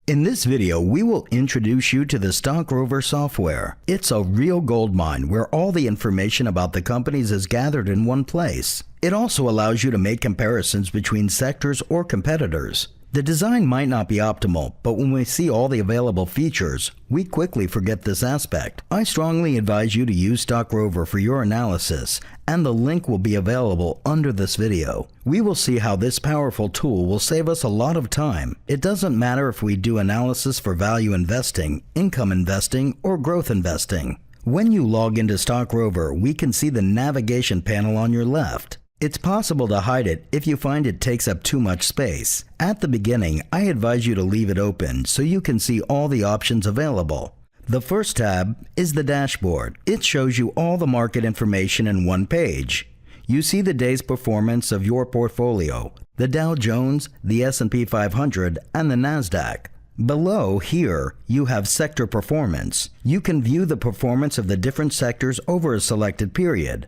In this video, we will introduce you to the Stock Rover software. It's a real goldmine where all the information about the companies is gathered in one place. It also allows you to make comparisons between sectors or competitors. The design might not be optimal, but when we see all the available features, we quickly forget this aspect. I strongly advise you to use Stock Rover for your analysis, and the link will be available under this video. We will see how this powerful tool will save us a lot of time. It doesn't matter if we do analysis for value investing, income investing, or growth investing. When you log into Stock Rover, we can see the navigation panel on your left. It's possible to hide it if you find it takes up too much space. At the beginning, I advise you to leave it open so you can see all the options available. The first tab is the dashboard. It shows you all the market information in one page. You see the day's performance of your portfolio, the Dow Jones, the S&P 500, and the Nasdaq. Below here, you have sector performance. You can view the performance of the different sectors over a selected period.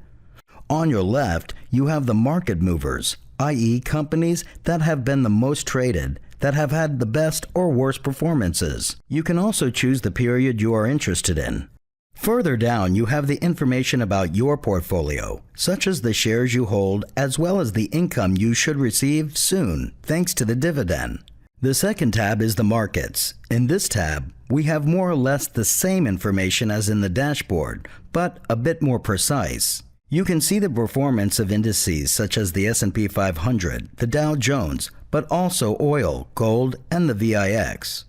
On your left, you have the market movers, i.e. companies that have been the most traded, that have had the best or worst performances. You can also choose the period you are interested in. Further down, you have the information about your portfolio, such as the shares you hold as well as the income you should receive soon, thanks to the dividend. The second tab is the markets. In this tab, we have more or less the same information as in the dashboard, but a bit more precise. You can see the performance of indices such as the S&P 500, the Dow Jones, but also oil, gold, and the VIX.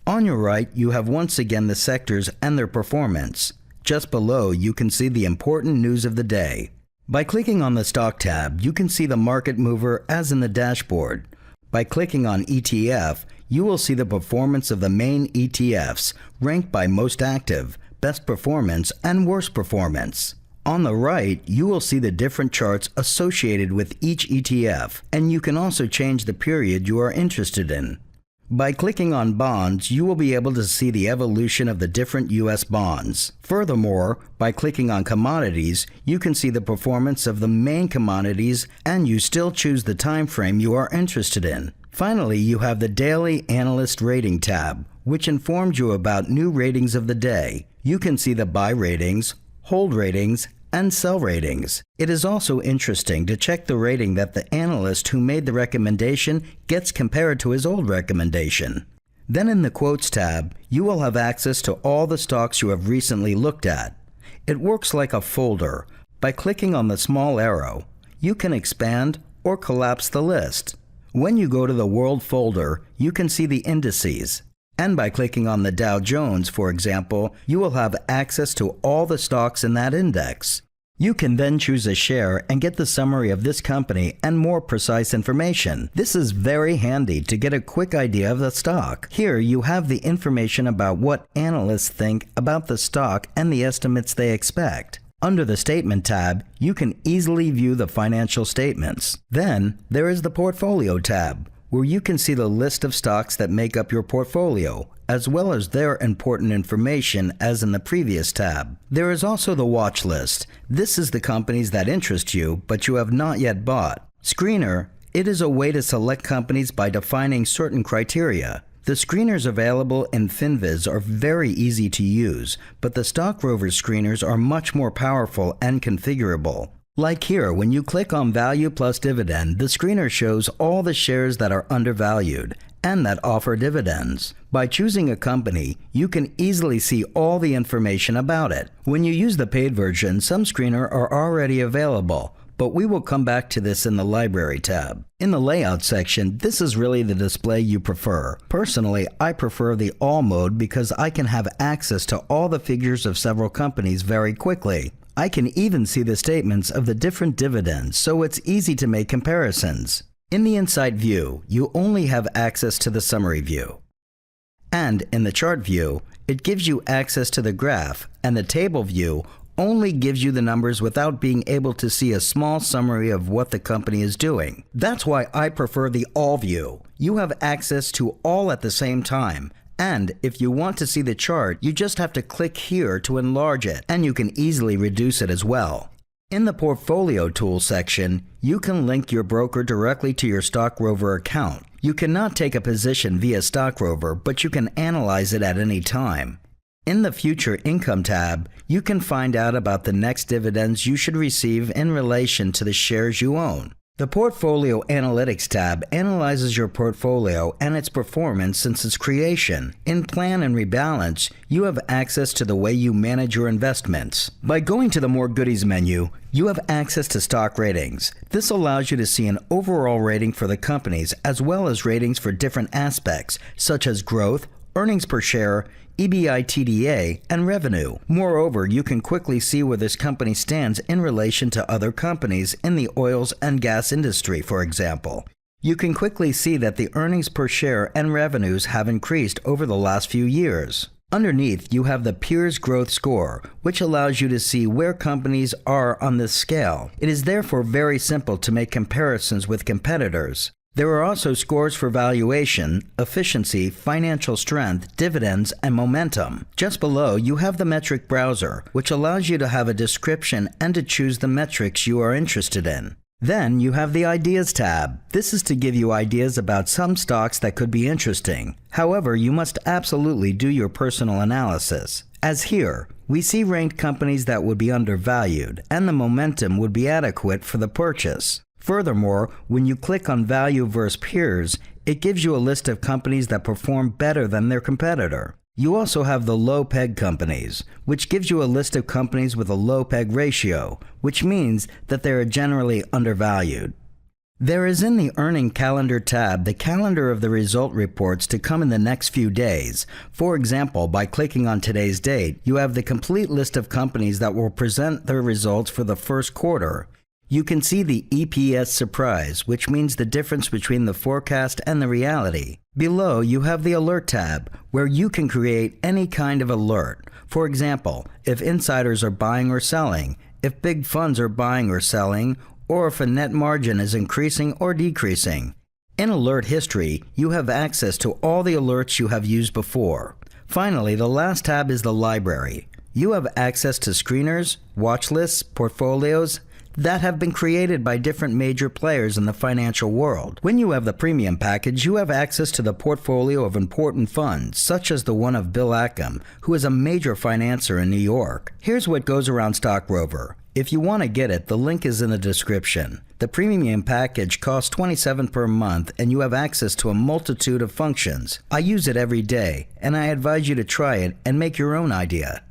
On your right, you have once again the sectors and their performance. Just below, you can see the important news of the day. By clicking on the Stock tab, you can see the market mover as in the dashboard. By clicking on ETF, you will see the performance of the main ETFs, ranked by most active, best performance, and worst performance. On the right, you will see the different charts associated with each ETF, and you can also change the period you are interested in. By clicking on bonds, you will be able to see the evolution of the different U.S. bonds. Furthermore, by clicking on commodities, you can see the performance of the main commodities, and you still choose the time frame you are interested in. Finally, you have the Daily Analyst Rating tab, which informs you about new ratings of the day. You can see the buy ratings, hold ratings, and sell ratings. It is also interesting to check the rating that the analyst who made the recommendation gets compared to his old recommendation. Then in the Quotes tab, you will have access to all the stocks you have recently looked at. It works like a folder. By clicking on the small arrow, you can expand or collapse the list. When you go to the World folder, you can see the indices. And by clicking on the Dow Jones, for example, you will have access to all the stocks in that index. You can then choose a share and get the summary of this company and more precise information. This is very handy to get a quick idea of the stock. Here you have the information about what analysts think about the stock and the estimates they expect. Under the Statement tab, you can easily view the financial statements. Then there is the Portfolio tab, where you can see the list of stocks that make up your portfolio, as well as their important information as in the previous tab. There is also the watch list. This is the companies that interest you, but you have not yet bought. Screener, it is a way to select companies by defining certain criteria. The screeners available in FinViz are very easy to use, but the Stock Rover screeners are much more powerful and configurable. Like here, when you click on Value plus Dividend, the screener shows all the shares that are undervalued and that offer dividends. By choosing a company, you can easily see all the information about it. When you use the paid version, some screeners are already available, but we will come back to this in the Library tab. In the Layout section, this is really the display you prefer. Personally, I prefer the All mode because I can have access to all the figures of several companies very quickly. I can even see the statements of the different dividends, so it's easy to make comparisons. In the Insight view, you only have access to the Summary view. And in the Chart view, it gives you access to the graph, and the Table view only gives you the numbers without being able to see a small summary of what the company is doing. That's why I prefer the All view. You have access to all at the same time. And if you want to see the chart, you just have to click here to enlarge it, and you can easily reduce it as well. In the Portfolio Tools section, you can link your broker directly to your Stock Rover account. You cannot take a position via Stock Rover, but you can analyze it at any time. In the Future Income tab, you can find out about the next dividends you should receive in relation to the shares you own. The Portfolio Analytics tab analyzes your portfolio and its performance since its creation. In Plan and Rebalance, you have access to the way you manage your investments. By going to the More Goodies menu, you have access to stock ratings. This allows you to see an overall rating for the companies as well as ratings for different aspects such as growth, earnings per share, EBITDA, and revenue. Moreover, you can quickly see where this company stands in relation to other companies in the oils and gas industry, for example. You can quickly see that the earnings per share and revenues have increased over the last few years. Underneath, you have the Peers Growth Score, which allows you to see where companies are on this scale. It is therefore very simple to make comparisons with competitors. There are also scores for valuation, efficiency, financial strength, dividends, and momentum. Just below, you have the metric browser, which allows you to have a description and to choose the metrics you are interested in. Then you have the Ideas tab. This is to give you ideas about some stocks that could be interesting. However, you must absolutely do your personal analysis. As here, we see ranked companies that would be undervalued, and the momentum would be adequate for the purchase. Furthermore, when you click on Value versus Peers, it gives you a list of companies that perform better than their competitor. You also have the Low Peg companies, which gives you a list of companies with a low peg ratio, which means that they are generally undervalued. There is in the Earning Calendar tab the calendar of the result reports to come in the next few days. For example, by clicking on today's date, you have the complete list of companies that will present their results for the first quarter. You can see the EPS surprise, which means the difference between the forecast and the reality. Below, you have the Alert tab, where you can create any kind of alert. For example, if insiders are buying or selling, if big funds are buying or selling, or if a net margin is increasing or decreasing. In Alert History, you have access to all the alerts you have used before. Finally, the last tab is the Library. You have access to screeners, watch lists, portfolios, that have been created by different major players in the financial world. When you have the premium package, you have access to the portfolio of important funds, such as the one of Bill Ackam, who is a major financier in New York. Here's what goes around Stock Rover. If you want to get it, the link is in the description. The premium package costs $27 per month and you have access to a multitude of functions. I use it every day and I advise you to try it and make your own idea.